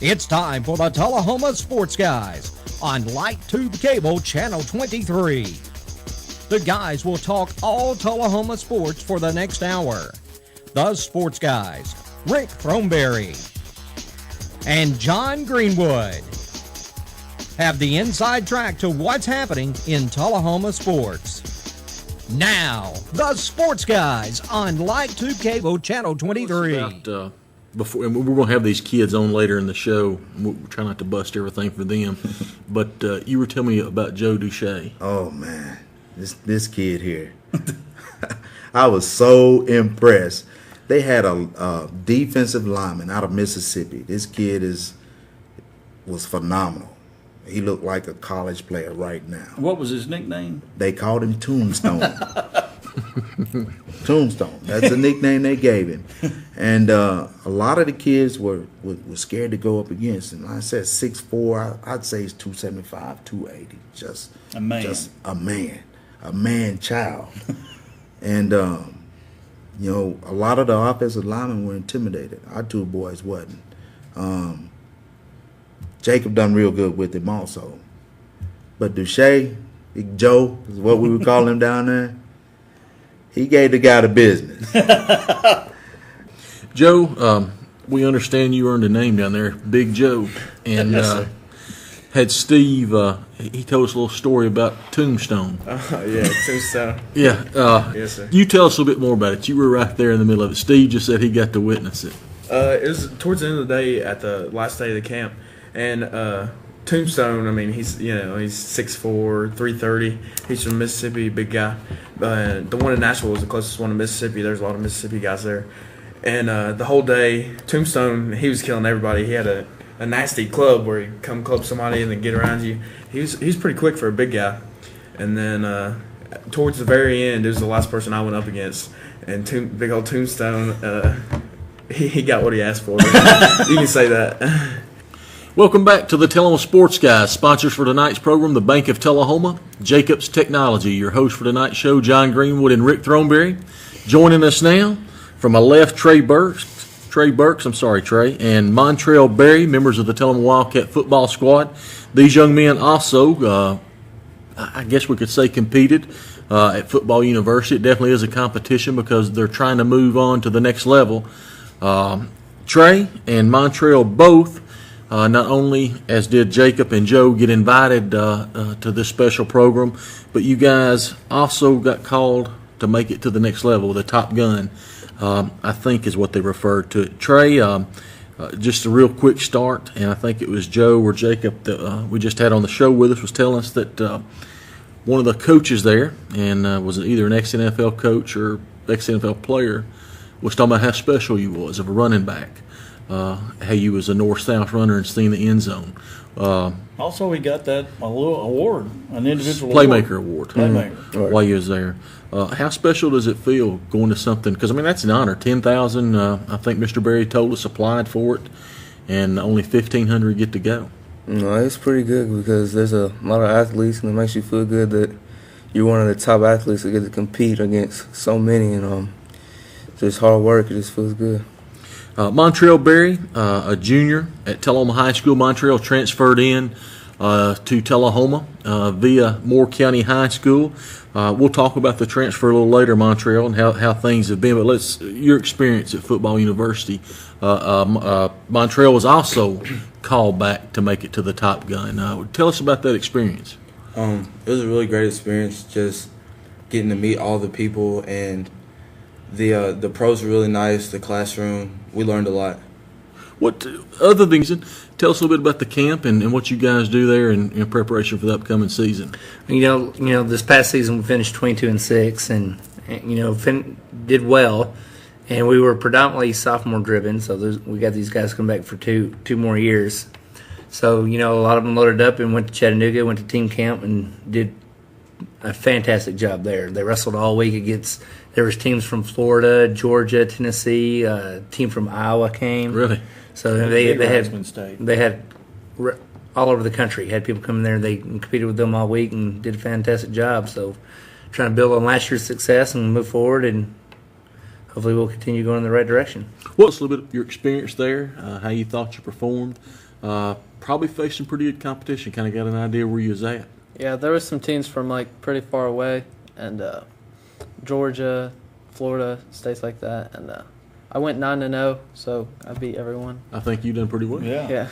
It's time for the Tullahoma Sports Guys on Light Tube Cable Channel 23. The guys will talk all Tullahoma sports for the next hour. The Sports Guys, Rick Throneberry and John Greenwood, have the inside track to what's happening in Tullahoma sports. Now, the Sports Guys on Light Tube Cable Channel 23. Before, and we're going to have these kids on later in the show. We'll try not to bust everything for them. But you were telling me about Joe Duche. Oh, man. This kid here. I was so impressed. They had a defensive lineman out of Mississippi. This kid was phenomenal. He looked like a college player right now. What was his nickname? They called him Tombstone. Tombstone. That's the nickname they gave him. And a lot of the kids were scared to go up against him. I said 6'4", I'd say he's 275, 280. Just a man. Just a man. A man-child. And, a lot of the offensive linemen were intimidated. Our two boys wasn't. Jacob done real good with him also. But Duche, Big Joe is what we would call him down there. He gave the guy the business. Joe, we understand you earned a name down there, Big Joe. And yes, had Steve, he told us a little story about Tombstone. Yeah, Tombstone. Yeah. Yes, sir. You tell us a little bit more about it. You were right there in the middle of it. Steve just said he got to witness it. It was towards the end of the day at the last day of the camp. And Tombstone, I mean, he's 6'4", 330. He's from Mississippi, big guy. The one in Nashville was the closest one to Mississippi. There's a lot of Mississippi guys there. And the whole day, Tombstone, he was killing everybody. He had a nasty club where he'd come club somebody and then get around you. He was pretty quick for a big guy. And then towards the very end, it was the last person I went up against. And big old Tombstone, he got what he asked for. You can say that. Welcome back to the Tullahoma Sports Guys. Sponsors for tonight's program, the Bank of Tullahoma, Jacobs Technology. Your host for tonight's show, John Greenwood and Rick Throneberry. Joining us now from my left, Trey Burks, and Montrell Berry, members of the Tullahoma Wildcat football squad. These young men also, I guess we could say, competed at Football University. It definitely is a competition because they're trying to move on to the next level. Trey and Montrell both, not only, as did Jacob and Joe, get invited to this special program, but you guys also got called to make it to the next level, the Top Gun, I think is what they referred to it. Trey, just a real quick start, and I think it was Joe or Jacob that we just had on the show with us was telling us that one of the coaches there, and was either an ex-NFL coach or ex-NFL player, was talking about how special you was of a running back. How you was a north-south runner and seen the end zone. Also, we got a little award, an individual Playmaker award. Playmaker. While you was there. How special does it feel going to something? Because, I mean, that's an honor. 10,000, I think Mr. Berry told us, applied for it, and only 1,500 get to go. No, it's pretty good because there's a lot of athletes, and it makes you feel good that you're one of the top athletes that get to compete against so many, and just hard work. It just feels good. Montrell Berry, a junior at Tullahoma High School. Montrell transferred in to Tullahoma via Moore County High School. We'll talk about the transfer a little later, Montrell, and how things have been. But your experience at Football University. Montrell was also called back to make it to the Top Gun. Tell us about that experience. It was a really great experience, just getting to meet all the people, and the pros were really nice. The classroom, we learned a lot. What other things? Tell us a little bit about the camp and what you guys do there in preparation for the upcoming season. You know, this past season we finished 22-6, and did well, and we were predominantly sophomore driven. So we got these guys coming back for two more years. So a lot of them loaded up and went to Chattanooga, went to team camp, and did a fantastic job there. They wrestled all week against. There was teams from Florida, Georgia, Tennessee. A team from Iowa came. Really? So they had all over the country. Had people come in there. They competed with them all week and did a fantastic job. So trying to build on last year's success and move forward, and hopefully we'll continue going in the right direction. What's a little bit of your experience there? How you thought you performed? probably faced some pretty good competition. Kind of got an idea where you was at. Yeah, there was some teams from like pretty far away, and Georgia, Florida, states like that, and I went 9-0, so I beat everyone. I think you done pretty well. Yeah.